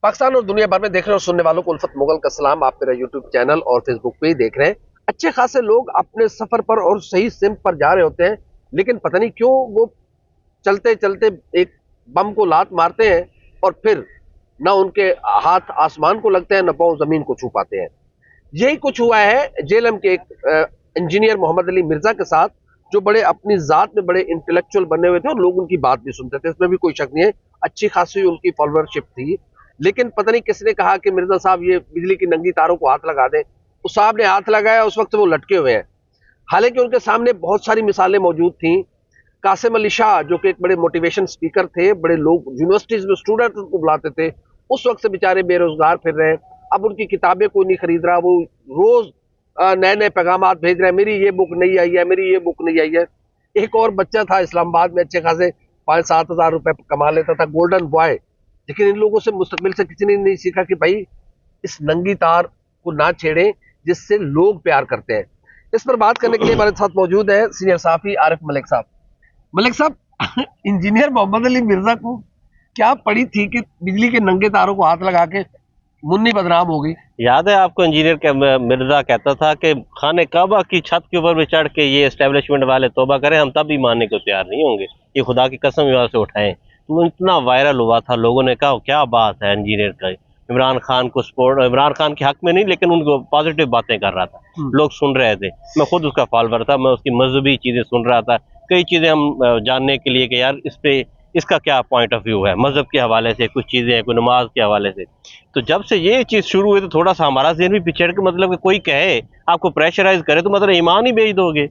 पाकिस्तान और दुनिया भर में देख रहे और सुनने वालों को उल्फत मुगल का सलाम। आप मेरा यूट्यूब चैनल और फेसबुक पे ही देख रहे हैं। अच्छे खासे लोग अपने सफर पर और सही सिम पर जा रहे होते हैं, लेकिन पता नहीं क्यों वो चलते चलते एक बम को लात मारते हैं और फिर न उनके हाथ आसमान को लगते हैं न पाँव जमीन को छू पाते हैं। यही कुछ हुआ है जेएलएम के एक इंजीनियर मोहम्मद अली मिर्जा के साथ, जो बड़े अपनी जात में बड़े इंटेलेक्चुअल बने हुए थे और लोग उनकी बात भी सुनते थे, इसमें भी कोई शक नहीं है। अच्छी खासी उनकी फॉलोअरशिप थी, लेकिन पता नहीं किसने कहा कि मिर्जा साहब ये बिजली की नंगी तारों को हाथ लगा दें। उस साहब ने हाथ लगाया, उस वक्त वो लटके हुए हैं। हालांकि उनके सामने बहुत सारी मिसालें मौजूद थी। कासिम अली शाह जो कि एक बड़े मोटिवेशन स्पीकर थे, बड़े लोग यूनिवर्सिटीज में स्टूडेंट को बुलाते थे, उस वक्त से बेचारे बेरोजगार फिर रहे हैं। अब उनकी किताबें कोई नहीं खरीद रहा, वो रोज नए नए पैगाम भेज रहे हैं, मेरी ये बुक नहीं आई है, मेरी ये बुक नहीं आई है। एक और बच्चा था इस्लामाबाद में, अच्छे खासे 5-7 हज़ार रुपए कमा लेता था, गोल्डन बॉय। लेकिन इन लोगों से मुस्तकबिल से किसी ने नहीं सीखा कि भाई इस नंगी तार को ना छेड़ें जिससे लोग प्यार करते हैं। इस पर बात करने के लिए हमारे साथ मौजूद है सीनियर साफी आरिफ मलिक साहब। मलिक साहब, इंजीनियर मोहम्मद अली मिर्जा को क्या पड़ी थी कि बिजली के नंगे तारों को हाथ लगा के मुन्नी बदनाम हो गई? याद है आपको इंजीनियर के मिर्जा कहता था कि खाने काबा की छत के ऊपर भी चढ़ के ये एस्टेब्लिशमेंट वाले तौबा करें, हम तब भी मानने को तैयार नहीं होंगे, ये खुदा की कसम यहाँ से उठाएं। तो इतना वायरल हुआ था, लोगों ने कहा क्या बात है इंजीनियर का, इमरान खान को सपोर्ट, इमरान खान के हक में नहीं लेकिन उनको पॉजिटिव बातें कर रहा था, लोग सुन रहे थे। मैं खुद उसका फॉलोवर था, मैं उसकी मजहबी चीजें सुन रहा था, कई चीजें हम जानने के लिए कि यार इस पे इसका क्या पॉइंट ऑफ व्यू है, मजहब के हवाले से कुछ चीजें हैं, कोई नमाज के हवाले से। तो जब से ये चीज शुरू हुई तो थोड़ा सा हमारा ज़हन भी पिछड़ के, मतलब कि कोई कहे आपको प्रेशराइज करे तो मतलब ईमान ही बेच दोगे।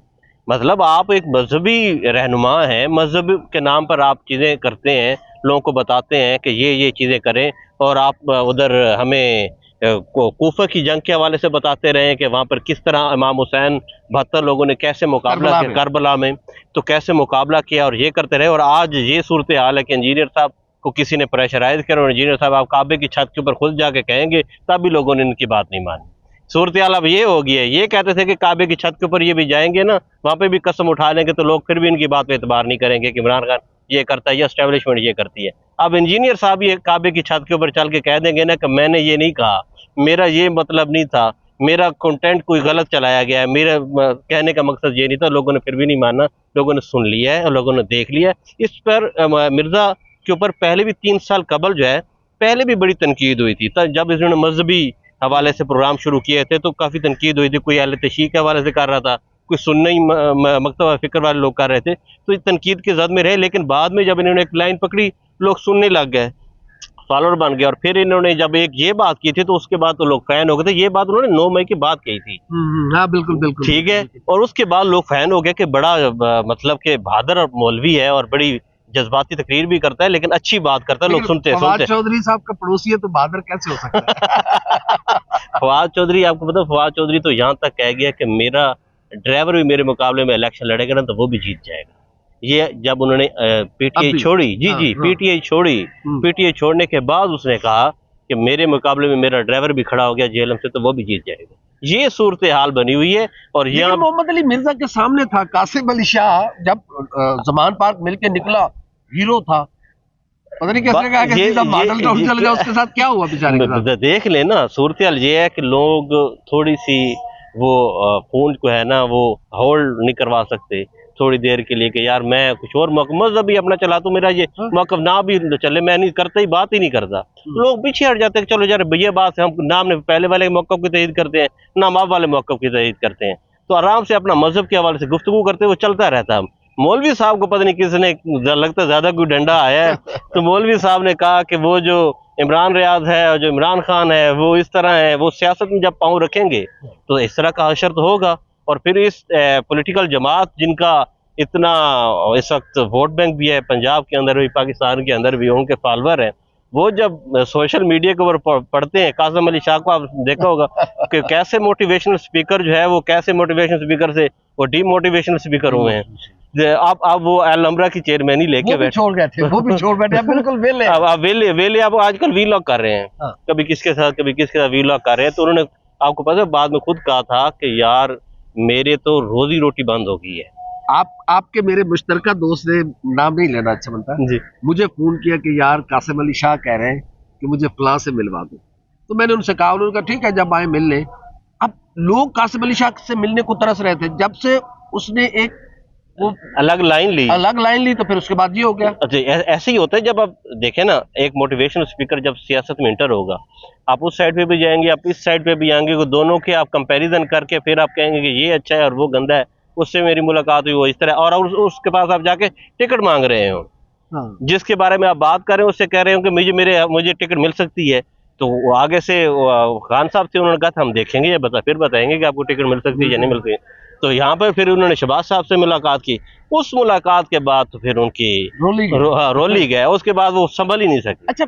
मतलब आप एक मजहबी रहनुमा हैं, मजहब के नाम पर आप चीजें करते हैं, लोगों को बताते हैं कि ये चीजें करें, और आप उधर हमें कूफा की जंग के हवाले से बताते रहे कि वहां पर किस तरह इमाम हुसैन 72 लोगों ने कैसे मुकाबला किया करबला में, तो कैसे मुकाबला किया, और ये करते रहे। और आज ये सूरत हाल है कि इंजीनियर साहब को किसी ने प्रेशराइज किया और इंजीनियर साहब आप काबे की छत के ऊपर खुद जाके कहेंगे, तब भी लोगों ने इनकी बात नहीं मानी। सूरत हाल अब ये हो गई है, ये कहते थे कि काबे की छत के ऊपर ये भी जाएंगे ना, वहां पे भी कसम उठा लेंगे तो लोग फिर भी इनकी बात पे एतबार नहीं करेंगे कि इमरान खान ये करता है, ये एस्टेब्लिशमेंट ये करती है। अब इंजीनियर साहब ये काबे की छत के ऊपर चल के कह देंगे ना कि मैंने ये नहीं कहा, मेरा ये मतलब नहीं था, मेरा कंटेंट कोई गलत चलाया गया है, मेरा कहने का मकसद ये नहीं था, लोगों ने फिर भी नहीं माना, लोगों ने सुन लिया है और लोगों ने देख लिया है। इस पर मिर्जा के ऊपर पहले भी 3 साल कबल जो है पहले भी बड़ी तनकीद हुई थी। जब इन्होंने मजहबी हवाले से प्रोग्राम शुरू किए थे तो काफ़ी तनकीद हुई थी, कोई अहले तशरीह के हवाले से कर रहा था, कोई सुन्नी मकतब फिक्र वाले लोग कर रहे थे, तो इस तनकीद की जद में रहे। लेकिन बाद में जब इन्होंने एक लाइन पकड़ी, लोग सुनने लग गए, फॉलोअर बन गए। और फिर इन्होंने जब एक ये बात की थी तो उसके बाद तो लोग फैन हो गए थे। ये बात उन्होंने 9 मई की बात कही थी। हाँ बिल्कुल बिल्कुल ठीक है। और उसके बाद लोग फैन हो गए कि बड़ा मतलब के बहादुर और मौलवी है और बड़ी जज्बाती तकरीर भी करता है, लेकिन अच्छी बात करता है, लोग सुनते हैं। फवाद चौधरी साहब का पड़ोसी है तो बहादुर कैसे हो सकता है? फवाद चौधरी, आपको पता, फवाद चौधरी तो यहाँ तक कह गया कि मेरा ड्राइवर भी मेरे मुकाबले में इलेक्शन लड़ेगा ना तो वो भी जीत जाएगा। ये जब उन्होंने पीटीआई छोड़ी, जी पीटीआई छोड़ी, पीटीआई छोड़ने के बाद उसने कहा कि मेरे मुकाबले में मेरा ड्राइवर भी खड़ा हो गया जेएलएम से तो वो भी जीत जाएगा। ये सूरत हाल बनी हुई है। और यहाँ मोहम्मद अली मिर्जा के सामने था कासिम अली शाह, जब जमान पार्क मिलके निकला हीरो था, पता नहीं कैसे कहा कि सीधा मॉडल टाउन चले जाओ, उसके साथ क्या हुआ बेचारे के साथ? देख लेना, सूरत हाल ये है कि लोग थोड़ी सी वो फोन को है ना वो होल्ड नहीं करवा सकते थोड़ी देर के लिए कि यार मैं कुछ और मजहब भी अपना चला तो मेरा ये मौकफ ना भी चले, मैं नहीं करता ही, बात ही नहीं करता। लोग पीछे हट जाते हैं, चलो यार भैया बात है, हम ना हमने पहले वाले मौकफ की तहरीर करते हैं ना माँ वाले मौकफ की तहरीर करते हैं, तो आराम से अपना मजहब के हवाले से गुफ्तगू करते हुए चलता रहता है। मौलवी साहब को पता नहीं किसने, लगता है ज्यादा कोई डंडा आया है, तो मौलवी साहब ने कहा कि वो जो इमरान रियाज है और जो इमरान खान है वो इस तरह है, वो सियासत में जब पाँव रखेंगे तो इस तरह का हशर तो होगा। और फिर इस पॉलिटिकल जमात जिनका इतना इस वक्त वोट बैंक भी है, पंजाब के अंदर भी पाकिस्तान के अंदर भी उनके फॉलोअर हैं, वो जब सोशल मीडिया के ऊपर पढ़ते हैं, कासिम अली शाह को आप देखा होगा कि कैसे मोटिवेशनल स्पीकर जो है वो कैसे मोटिवेशनल स्पीकर से वो डीमोटिवेशनल स्पीकर हुए हैं। आप वो अलमरा की चेयरमैन ही लेके बैठे, छोड़ गए थे, वो भी छोड़ बैठे, बिल्कुल वेले। अब वेले आप आजकल वीलॉग कर रहे हैं, कभी किसके साथ कभी किसके साथ वीलॉग कर रहे हैं। तो उन्होंने आपको पता है बाद में खुद कहा था कि यार मेरे तो रोजी रोटी बंद हो गई है। आपके मेरे मुश्तरका दोस्त ने, नाम नहीं लेना अच्छा बनता जी, मुझे फोन किया कि यार कासिम अली शाह कह रहे हैं कि मुझे फलां से मिलवा दो। तो मैंने उनसे कहा, उन्होंने कहा ठीक है जब आए मिल लें। अब लोग कासिम अली शाह से मिलने को तरस रहे थे, जब से उसने एक वो अलग लाइन ली तो फिर उसके बाद ये हो गया। अच्छा, ऐसे ही होता है। जब आप देखें ना, एक मोटिवेशनल स्पीकर जब सियासत में इंटर होगा, आप उस साइड पे भी जाएंगे, आप इस साइड पे भी आएंगे, दोनों के आप कंपैरिजन करके फिर आप कहेंगे कि ये अच्छा है और वो गंदा है, उससे मेरी मुलाकात हुई वो इस तरह, और उसके पास आप जाके टिकट मांग रहे हो। हाँ। जिसके बारे में आप बात कर रहे हो उससे कह रहे हो कि मुझे टिकट मिल सकती है, तो वो आगे से खान साहब से उन्होंने कहा था हम देखेंगे, ये फिर बताएंगे कि आपको टिकट मिल सकती है या नहीं मिल सकती है। तो यहाँ पर फिर उन्होंने शहबाज साहब से मुलाकात की। उस मुलाकात के बाद तो फिर उनकी रोली गया, उसके बाद वो संभल ही नहीं सके। अच्छा,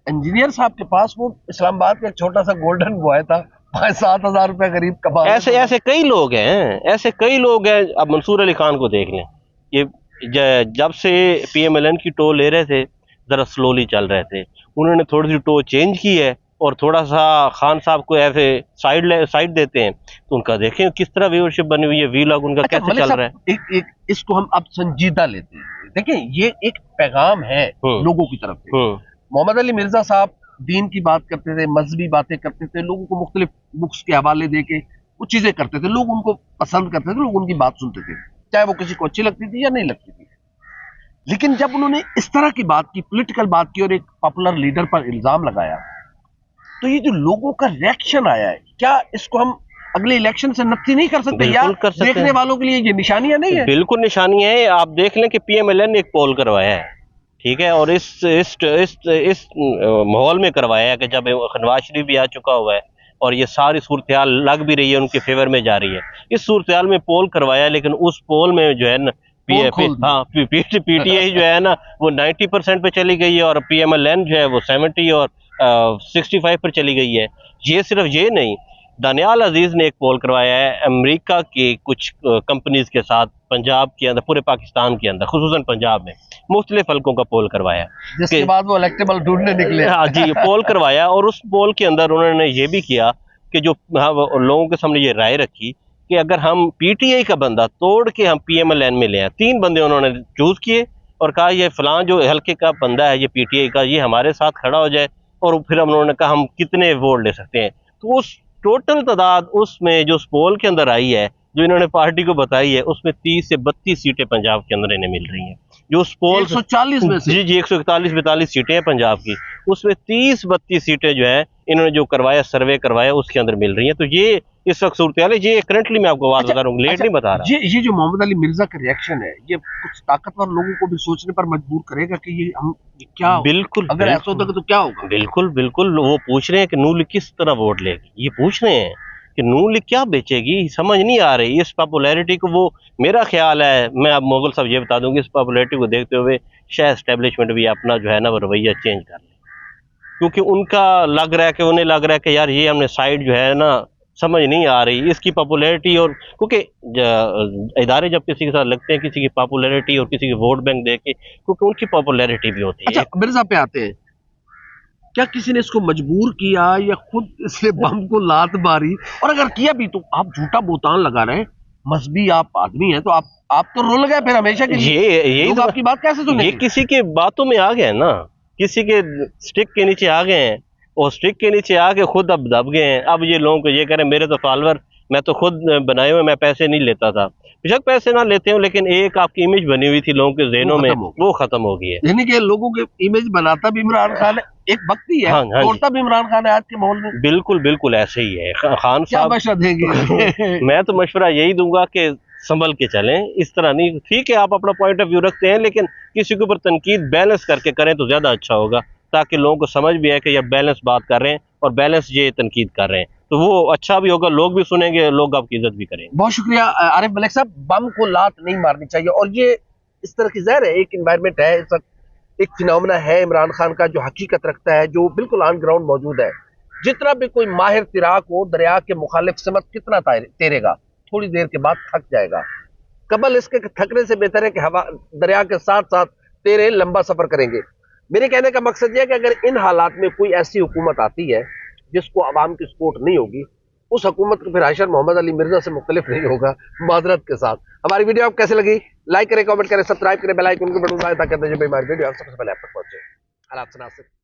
इंजीनियर साहब के पास वो इस्लामाबाद का एक छोटा सा गोल्डन बॉय था, 5-7 हज़ार रुपए करीब कमा। ऐसे कई लोग हैं, ऐसे कई लोग हैं। अब मंसूर अली खान को देख लें, ये जब से पीएमएलएन की टो ले रहे थे, जरा स्लोली चल रहे थे, उन्होंने थोड़ी सी टो चेंज की है और थोड़ा सा खान साहब को ऐसे साइड देते हैं, तो उनका देखें किस तरह व्यूअरशिप बनी हुई है, वीलॉग उनका कैसे चल रहा है। एक इसको हम अब संजीदा लेते हैं। देखिए, ये एक पैगाम है लोगों की तरफ से। मोहम्मद अली मिर्जा साहब दीन की बात करते थे, मजहबी बातें करते थे, लोगों को मुख्तलिफ बुक्स के हवाले दे के वो चीजें करते थे, लोग उनको पसंद करते थे, लोग उनकी बात सुनते थे, चाहे वो किसी को अच्छी लगती थी या नहीं लगती थी। लेकिन जब उन्होंने इस तरह की बात की, पॉलिटिकल बात की और एक पॉपुलर लीडर पर इल्जाम लगाया, तो ये जो लोगों का रिएक्शन आया है, क्या इसको हम अगले इलेक्शन से नफी नहीं कर सकते? या कर सकते देखने वालों के लिए ये निशानियां नहीं है? बिल्कुल निशानियां है। आप देख लें कि पीएमएलएन ने एक पोल करवाया है, ठीक है, और इस माहौल में करवाया है कि जब नवाज शरीफ भी आ चुका हुआ है और ये सारी सूरत हाल लग भी रही है, उनके फेवर में जा रही है, इस सूरत हाल में पोल करवाया। लेकिन उस पोल में जो है ना पीटीआई जो है ना वो 90% पे चली गई है और पीएमएलएन जो है वो 70 और 65 पर चली गई है। ये सिर्फ ये नहीं, दानियाल अजीज ने एक पोल करवाया है अमेरिका के कुछ कंपनीज के साथ, पंजाब के अंदर, पूरे पाकिस्तान के अंदर, खुसूसन पंजाब में मुख्तलिफ हल्कों का पोल करवाया, जिसके बाद वो इलेक्टेबल ढूंढने निकले। हाँ जी, पोल करवाया। और उस पोल के अंदर उन्होंने ये भी किया कि जो लोगों के सामने ये राय रखी कि अगर हम पीटीआई का बंदा तोड़ के हम पीएमएलएन में ले आए, 3 बंदे उन्होंने चूज किए और कहा ये फलां जो हल्के का बंदा है, ये पीटीआई का, ये हमारे साथ खड़ा हो जाए, और फिर उन्होंने कहा हम कितने वोट ले सकते हैं। तो उस टोटल तादाद उसमें जो पोल के अंदर आई है, जो इन्होंने पार्टी को बताई है, उसमें 30 से 32 सीटें पंजाब के अंदर इन्हें मिल रही हैं। जो उस पोल 140 में से जी 141-42 सीटें हैं पंजाब की, उसमें 30-32 सीटें जो है इन्होंने जो करवाया, सर्वे करवाया, उसके अंदर मिल रही हैं। तो ये इस वक्त सूरत हाल है, ये करंटली मैं आपको बात बता रहा हूँ, लेट नहीं बता रहा। ये जो मोहम्मद अली मिर्जा का रिएक्शन है, ये कुछ ताकतवर लोगों को भी सोचने पर मजबूर करेगा कि ये हम क्या, बिल्कुल, अगर ऐसा होता तो क्या होगा। बिल्कुल वो पूछ रहे हैं कि नून लीग किस तरह वोट लेगी, ये पूछ रहे हैं कि नून लीग क्या बेचेगी, समझ नहीं आ रही इस पॉपुलैरिटी को। वो मेरा ख्याल है, मैं अब मोगल साहब ये बता दूंगी, इस पॉपुलैरिटी को देखते हुए शायद एस्टेब्लिशमेंट भी अपना जो है ना वो रवैया चेंज कर ले, क्योंकि उनका लग रहा है कि उन्हें लग रहा है कि यार ये हमने साइड जो है ना समझ नहीं आ रही इसकी पॉपुलैरिटी। और क्योंकि इदारे जब किसी के साथ लगते हैं, किसी की पॉपुलैरिटी और किसी की वोट बैंक देख के, क्योंकि उनकी पॉपुलैरिटी भी होती है। अच्छा, मिर्जा पे आते हैं, क्या किसी ने इसको मजबूर किया या खुद इसने बम को लात मारी? और अगर किया भी तो आप झूठा बोतान लगा रहे हैं, मजहबी आप आदमी हैं, तो आप तो रुल गए फिर हमेशा के लिए। ये लोग आपकी बात कैसे सुनेंगे? ये किसी के बातों में आ गए ना, किसी के स्टिक के नीचे आ गए हैं, और स्टिक के नीचे आके खुद अब दब गए हैं। अब ये लोगों को ये कह रहे हैं मेरे तो फॉलोअर, मैं तो खुद बनाए हुए, मैं पैसे नहीं लेता था। बेशक पैसे ना लेते हो, लेकिन एक आपकी इमेज बनी हुई थी लोगों के ज़हनों में, वो खत्म हो गई है। यानी कि लोगों की इमेज बनाता भी इमरान खान है, एक वक्ती है, तोड़ता भी इमरान खान है आज के माहौल में। बिल्कुल ऐसे ही है। खान साहब मशवरा देंगे? मैं तो मशवरा यही दूंगा कि संभल के चलें, इस तरह नहीं। ठीक है, आप अपना पॉइंट ऑफ व्यू रखते हैं, लेकिन किसी के ऊपर तनकीद बैलेंस करके करें तो ज्यादा अच्छा होगा, ताकि लोगों को समझ भी है कि ये बैलेंस बात कर रहे हैं और बैलेंस ये तनकीद कर रहे हैं, तो वो अच्छा भी होगा, लोग भी सुनेंगे, लोग आपकी इज्जत भी करेंगे। बहुत शुक्रिया आरिफ मलिक साहब। बम को लात नहीं मारनी चाहिए, और ये इस तरह की ज़ाहिर है एक इन्वायरमेंट है, इस वक्त एक फिनोमेना है इमरान खान का जो हकीकत रखता है, जो बिल्कुल ऑन ग्राउंड मौजूद है। जितना भी कोई माहिर तिराक हो, दरिया के मुखालिफ सिमत कितना तैरेगा, थोड़ी देर के बाद थक जाएगा। कबल इसके थकने से बेहतर है कि हवा दरिया के साथ साथ तैरे, लंबा सफर करेंगे। मेरे कहने का मकसद यह है कि अगर इन हालात में कोई ऐसी हुकूमत आती है जिसको अवाम की सपोर्ट नहीं होगी, उस हुकूमत को फिर हाशर मोहम्मद अली मिर्जा से मुख्तलिफ नहीं होगा, माजरत के साथ। हमारी वीडियो आपको कैसे लगी? लाइक करें, कमेंट करें, सब्सक्राइब करें, बेल आइकन को बटन दबाएं ताकि हमारी वीडियो सबसे पहले आप तक पहुंचे।